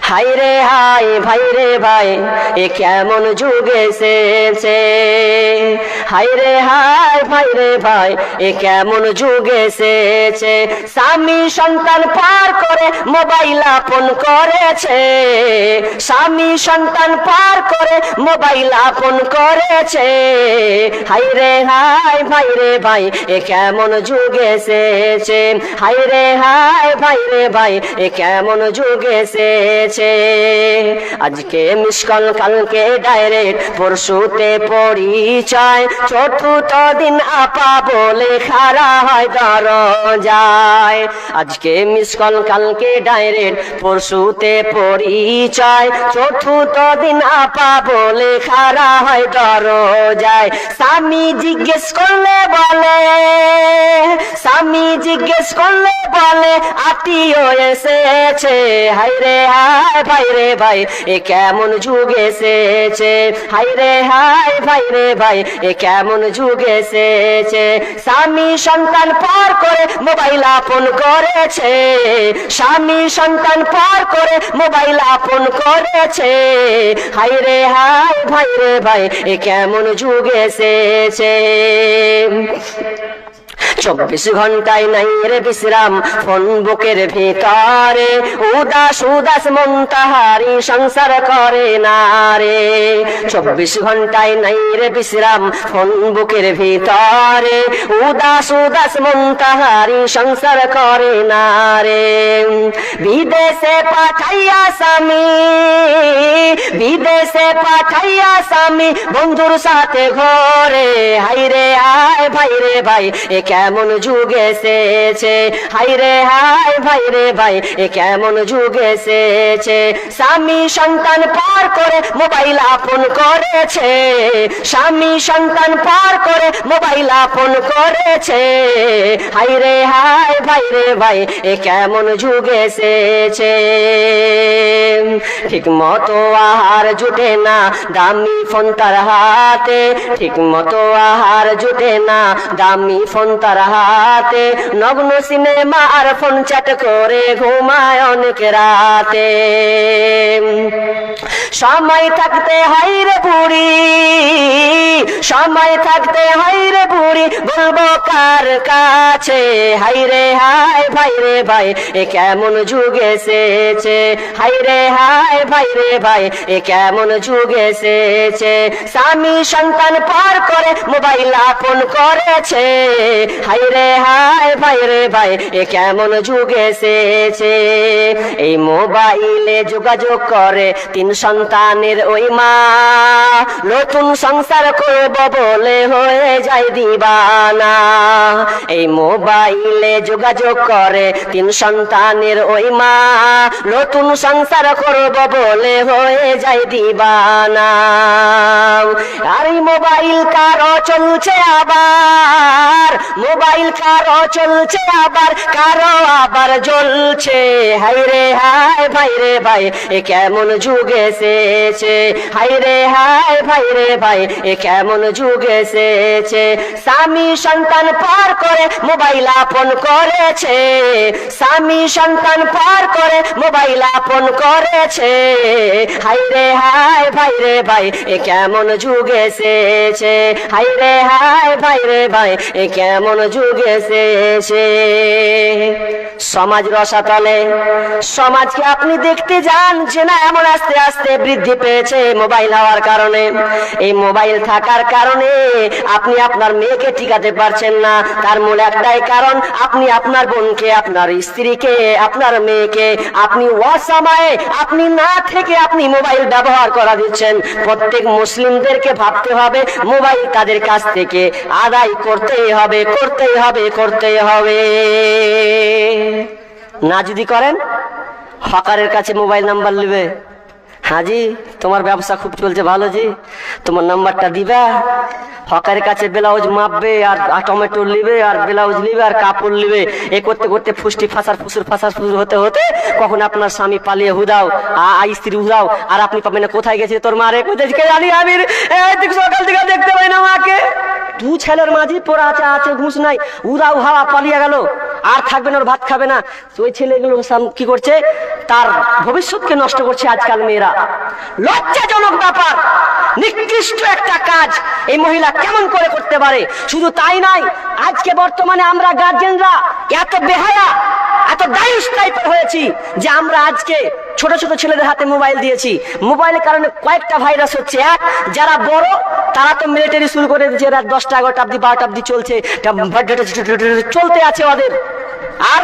হায় রে হায় ভাই রে ভাই এ কেমন যুগ এসেছে, হায় রে হায় ভাই রে ভাই এ কেমন যুগ এসেছে। স্বামী সন্তান পার করে মোবাইল আপন করেছে, স্বামী সন্তান পার করে মোবাইল আপন করেছে। হায় রে হায় ভাই রে ভাই এ কেমন যুগ এসেছে, হায় রে হায় ভাই রে ভাই এ কেমন যুগ এসেছে। আজকে মিস কল কালকে ডাইরেক্ট পরশুতে পরিচয়, চতুর্থ দিন আপা বলে খাড়া হয় দরজায়। আজকে মিস কল কালকে ডাইরেক্ট পরশুতে পরিচয়, চতুর্থ দিন আপা বলে খাড়া হয় দরজায়। স্বামী জিজ্ঞেস করলে বলে, স্বামী জিজ্ঞেস করলে বলে আত্মীয় এসেছে। হায় রে হায় ভাই রে ভাই এ কেমন যুগ এসেছে, হায় রে হায় ভাই রে ভাই এ কেমন যুগ এসেছে। স্বামী সন্তান পার করে মোবাইল আপন করেছে, স্বামী সন্তান পার করে মোবাইল আপন করেছে। হায় রে হায় ভাই রে ভাই এ কেমন যুগ এসেছে। 24 ঘন্টায় নাই রে বিশ্রাম ফোন বুকের ভিতরে, উদাস উদাস মন তাহারি সংসার করে না রে। 24 ঘন্টায় নাই রে বিশ্রাম ফোন বুকের ভিতরে, উদাস উদাস মন তাহারি সংসার করে না রে। বিদেশে পাঠাইয়া স্বামী, বিদেশে পাঠাইয়া স্বামী বন্ধুর সাথে ঘরে। হায় রে হায় ভাই রে ভাই এ কেমন যুগ এসেছে, হায় রে হায় ভাই রে ভাই এ কেমন যুগ এসেছে। স্বামী সন্তান পার করে মোবাইল আপন করেছে, স্বামী সন্তান পার করে মোবাইল আপন করেছে। হায় রে হায় ভাই রে ভাই এ কেমন যুগ এসেছে। ঠিক মতো আহার জুটে না দামি ফোন তার হাতে, ঠিক মতো আহার জুটে না দামি ফোন তার হাতে। নগ্ন সিনেমা আর ফোন চ্যাট করে ঘুমায় অনেক রাতে। সময় থাকতে হায় রে বুড়ি, সময় থাকতে হায় রে বুড়ি বলবো কার কাছে। হায় রে হায় ভাই রে ভাই এ কেমন যুগ এসেছে, হায় রে হায় ভাই রে ভাই এ কেমন যুগ এসেছে। স্বামী সন্তান পার করে মোবাইল আপন করেছে। হায় রে হায় ভাই রে ভাই এ কেমন যুগ এসেছে। এই মোবাইলে যোগাযোগ করে 3 সন্তানের ওই মা, নতুন সংসার করব বলে হয়ে যায় দিবানা। এই মোবাইলে যোগাযোগ করে 3 সন্তানের ওই মা, নতুন সংসার করব বলে হয়ে যায় দিবানা। আর এই মোবাইল কারো চলছে আবার, মোবাইল কারো চলছে আবার, কারো আবার জ্বলছে। হায় রে হায় ভাই রে ভাই এ কেমন যুগ এসেছে, হায় রে হায় ভাই রে ভাই এ কেমন যুগ এসেছে। স্বামী সন্তান পার করে মোবাইল আপন করেছে, স্বামী সন্তান পার করে মোবাইল আপন করেছে। হায় রে হায় ভাই রে ভাই এ কেমন যুগ এসেছে, হায় রে হায় ভাই রে ভাই এ কেমন যুগ এসেছে। সমাজ রসাতলে, সমাজকে আপনি দেখতে যান যে না এমন আস্তে আস্তে বৃদ্ধি পেয়েছে মোবাইল হওয়ার কারণে। এই মোবাইল থাকার কারণে আপনি আপনার মেয়েকে টিকাতে পারছেন না, তার মূল একটাই কারণ আপনি আপনার বোনকে, আপনার স্ত্রীকে, আপনার মেয়েকে আপনি অসময়ে আপনি না থেকে আপনি মোবাইল ব্যবহার করা দিচ্ছেন। প্রত্যেক মুসলিমদেরকে ভাবতে হবে মোবাইল তাদের কাছ থেকে আদায় করতেই হবে, করতেই হবে, করতেই হবে। না যদি করেন হকারের কাছে মোবাইল নাম্বার নেবে, হাজি তোমার ব্যবসা খুব চলছে ভালো জি, তোমার নাম্বারটা দিবা। হকারের কাছে ব্লাউজ মাপবে আর টমেটো নিবে আর ব্লাউজ নিবে আর কাপড় নিবে। এ করতে করতে ফুষ্টি ফাঁসার ফুসুর হতে হতে কখন আপনার স্বামী পালিয়ে হুদাও, স্ত্রী হুদাও, আর আপনি পাবেন না কোথায় গেছে তোর মা রে, কোথায় জানি আমি সকাল থেকে দেখতে পাই না মাকে। 2 ছেলের মাঝি পড়া আছে ঘুষ নাই, উদাও হাওয়া পালিয়ে গেল। আর থাকবে না, ওর ভাত খাবে না। ওই ছেলেগুলো কি করছে, তার ভবিষ্যৎকে নষ্ট করছে আজকাল মেয়েরা। লজ্জাজনক ব্যাপার, নিকৃষ্ট একটা কাজ এই মহিলা কেমন করে করতে পারে। শুধু তাই নয়, আজকে বর্তমানে আমরা গার্জেনরা এত বেহায়া, এত দায়ুষ টাইপের হয়েছি যে আমরা আজকে ছোট ছোট ছেলেদের হাতে মোবাইল দিয়েছি। মোবাইলের কারণে কয়েকটা ভাইরাস হচ্ছে। এক, যারা বড় তারা তো মিলিটারি শুরু করে দিয়েছে, রাত 10টা 11টা অব্দি 12টা অব্দি চলছে, চলতে আছে ওদের। আর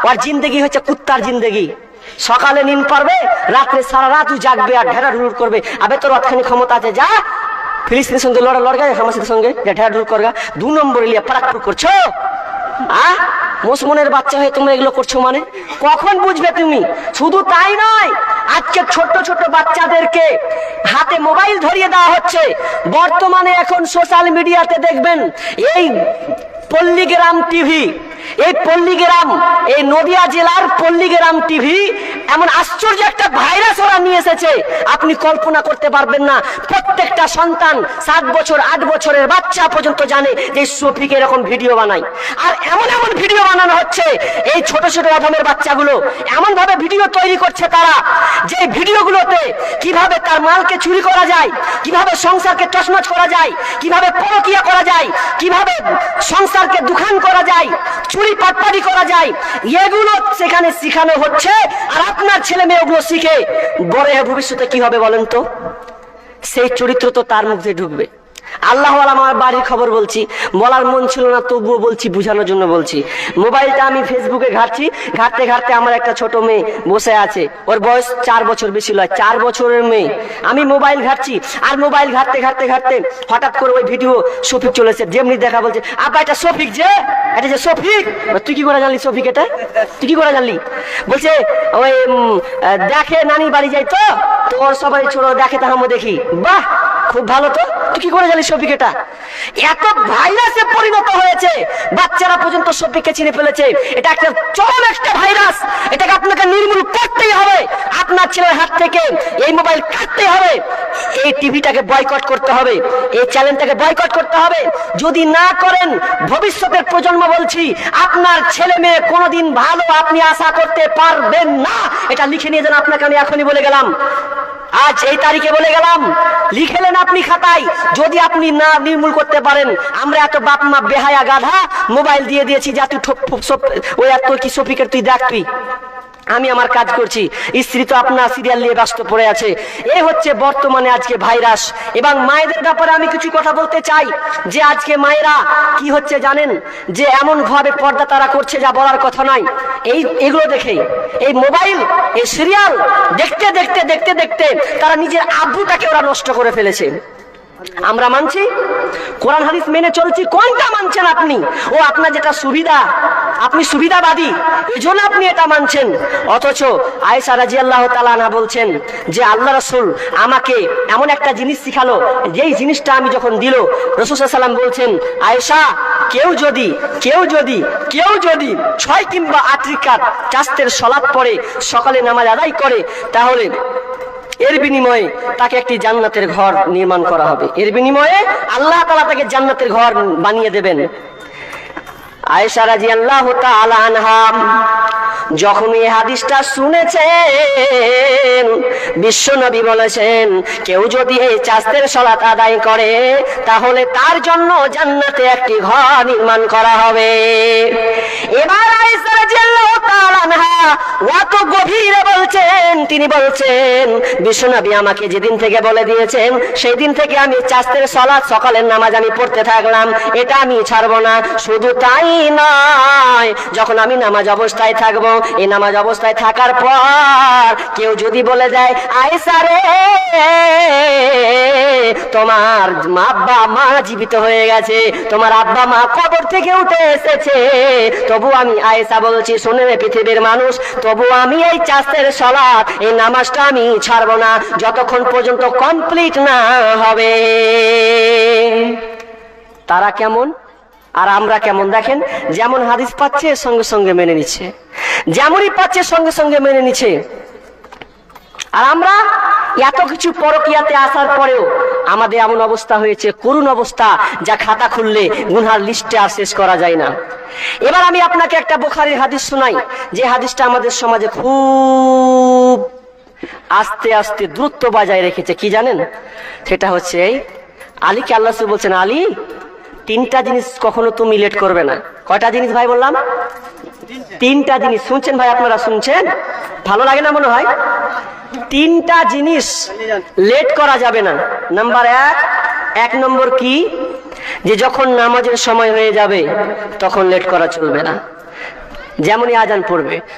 ওর জিন্দেগি হচ্ছে কুত্তার জিন্দেগি। সকালে নিন পারবে, রাত্রে সারা রাত জাগবে আর ঢেরা ঢুর করবে। আবে তোর অতখানি ক্ষমতা আছে, যা ফিলিস্তিনের সঙ্গে লড়গা, হামাসের সঙ্গে ঢেরা ঢুর করগা। 2 নম্বর লিয়া পারাক্রু করছো। মুসলমানের বাচ্চা হয়ে তোমরা এগুলো করছো, মানে কখন বুঝবে তুমি? শুধু তাই নয়, আজকে ছোট ছোট বাচ্চাদেরকে হাতে মোবাইল ধরিয়ে দেওয়া হচ্ছে। বর্তমানে এখন সোশ্যাল মিডিয়াতে দেখবেন এই পল্লীগ্রাম টিভি, এই পল্লীগ্রাম, এই নদিয়া জেলার পল্লীগ্রাম টিভি এমন আশ্চর্য একটা ভাইরাস ওরা নিয়ে এসেছে, আপনি কল্পনা করতে পারবেন না। প্রত্যেকটা সন্তান 7 বছর 8 বছরের বাচ্চা পর্যন্ত জানে যে শফিক এরকম ভিডিও বানায়। আর এমন এমন ভিডিও বানানো হচ্ছে, এই ছোট ছোট অধমের বাচ্চাগুলো এমন ভাবে ভিডিও তৈরি করছে তারা, যে ভিডিওগুলোতে কিভাবে তার মালকে চুরি করা যায়, কিভাবে সংসারকে তছনছ করা যায়, কিভাবে পরকিয়া করা যায়, কিভাবে সংসারকে দুখান করা যায়, চুরি পাটপাড়ি করা যায়, এগুলো সেখানে শিখানো হচ্ছে। আর আপনার ছেলে মেয়ে ওগুলো শিখে বড় হয়ে ভবিষ্যতে কি হবে বলেন তো? সেই চরিত্র তো তার মধ্যে ঢুকবে। আল্লাহ আমার বাড়ির খবর বলছি, বলার মন ছিল না তবুও বলছি, বুঝানোর জন্য বলছি। মোবাইলটা আমি ফেসবুকে ঘাটছি, ঘাটতে ঘাটতে আমার একটা ছোট মেয়ে বসে আছে, ওর বয়স 4 বছর বেশি নয়, 4 বছরের মেয়ে। আমি মোবাইল ঘাটছি, আর মোবাইল ঘাটতে ঘাটতে ঘাটতে হঠাৎ করে ওই ভিডিও শফিক চলেছে। যেমনি দেখা বলছে, আব্বা এটা শফিক, যে এটা যে শফিক। তুই কি করে জানলি শফিক? এটা তুই কি করে জানলি? বলছে ওই দেখে নানি বাড়ি যাই তো তোর সবাই ছোট দেখে, তাহামো দেখি। বাহ, খুব ভালো তো, তুই কি করে জানিস শফিক? এটা এত ভাইরাসে পরিণত হয়েছে, বাচ্চারা পর্যন্ত শফিককে চিনে ফেলেছে। এটা একটা চরম একটা ভাইরাস, এটাকে আপনাকে নির্মূল করতেই হবে। আপনার ছেলের হাত থেকে এই মোবাইল কাটতে হবে, এই টিভিটাকে বয়কট করতে হবে, এই চ্যানেলটাকে বয়কট করতে হবে। যদি না করেন, ভবিষ্যতের প্রজন্ম বলছি, আপনার ছেলে মেয়ে কোনোদিন ভালো আপনি আশা করতে পারবেন না। এটা লিখে নিয়ে যান, আপনাকে আমি এখনই বলে গেলাম, আজ এই তারিখে বলে গেলাম, লিখেলেন আপনি খাতায়। যদি আপনি না নির্মূল করতে পারেন, আমরা এত বাপ মা বেহায়া গাধা মোবাইল দিয়ে দিয়েছি যা তুই ওই এত কি শফিকের তুই দেখ, তুই আমি আমার কাজ করছি, স্ত্রী তো আপনার সিরিয়াল নিয়ে ব্যস্ত পড়ে আছে। এই হচ্ছে বর্তমানে আজকে ভাইরাস। এবং মায়েদের ব্যাপারে আমি কিছু কথা বলতে চাই, যে আজকে মায়েরা কি হচ্ছে জানেন, যে এমন ভাবে পর্দা তারা করছে যা বলার কথা নয়। এগুলো দেখে, এই মোবাইল, এই সিরিয়াল দেখতে দেখতে দেখতে দেখতে তারা নিজের আব্বুটাকে ওরা নষ্ট করে ফেলেছে। আমরা মানছি, কোরআন হাদিস মেনে চলছি, কোনটা মানছেন আপনি? ও আপনার যেটা সুবিধা, আপনি সুবিধাবাদী, এই জন্য আপনি এটা মানছেন। অথচ আয়েশা রাদিয়াল্লাহু তাআলা আনহা বলছেন যে আল্লাহ রাসূল আমাকে এমন একটা জিনিস শিখালো, যেই জিনিসটা আমি যখন দিল, রাসূল সাল্লাল্লাহু আলাইহি ওয়াসাল্লাম বলছেন, আয়েশা, কেউ যদি 6 কিংবা 8 রাকাত চাস্তের সালাত পড়ে সকালে নামাজ আদায় করে, তাহলে এর বিনিময়ে তাকে একটি জান্নাতের ঘর নির্মাণ করা হবে। এর বিনিময়ে আল্লাহ তাআলা তাকে জান্নাতের ঘর বানিয়ে দেবেন। আয়েশা রাদিয়াল্লাহু তাআলা আনহা যখন এই হাদিসটা শুনেছেন, বিশ্বনবী বলেছেন, কেউ যদি এই চাস্তের সালাত আদায় করে, তাহলে তার জন্য জান্নাতে একটি ঘর নির্মাণ করা হবে। এবার আয়েশা রাদিয়াল্লাহু তাআলা আনহা কত গভীরে বলছেন, তিনি বলছেন, বিশ্বনবী আমাকে যেদিন থেকে বলে দিয়েছেন, সেই দিন থেকে আমি চাস্তের সালাত, সকালের নামাজ আমি পড়তে থাকলাম, এটা আমি ছাড়বো না। শুধু তাই নয়, যখন আমি নামাজ অবস্থায় থাকবো, এই নামাজ অবস্থায় থাকার পর কেউ যদি বলে দেয়, আয়েশা রে, তোমার আব্বা মা জীবিত হয়ে গেছে, তোমার আব্বা মা কবর থেকে উঠে এসেছে, তবু আমি আয়েশা বলছি, শুনে পৃথিবীর মানুষ, তবু আমি এই চাস্তের সালাত, এই নামাজটা আমি ছাড়বো না যতক্ষণ পর্যন্ত কমপ্লিট না হবে। তারা কেমন আর আমরা কেমন দেখেন, যেমন হাদিস পাচ্ছে সঙ্গে সঙ্গে মেনে নিচ্ছে, যেমনই পাচ্ছে সঙ্গে সঙ্গে মেনে নিচ্ছে। আর আমরা এত কিছু পরকিয়াতে আসার পরেও আমাদের এমন অবস্থা হয়েছে, করুণ অবস্থা, যা খাতা খুললে গুনহার লিস্টে আর শেষ করা যায় না। এবার আমি আপনাকে একটা বুখারীর হাদিস শোনাই, যে হাদিসটা আমাদের সমাজে খুব আস্তে আস্তে দ্রুত বজায় রেখেছে। কি জানেন? সেটা হচ্ছে এই, আলীকে আল্লাহ রাসূল বলছেন, আলী, তিনটা জিনিস কখনো তুমি লেট করবে না। কয়টা জিনিস ভাই বললাম? তিনটা জিনিস। শুনছেন ভাই? আপনারা শুনছেন? ভালো লাগে না মনে হয়? তিনটা জিনিস লেট করা যাবে না। নাম্বার এক নম্বর কি? যে যখন নামাজের সময় হয়ে যাবে তখন লেট করা চলবে না। যেমনই আজান পড়বে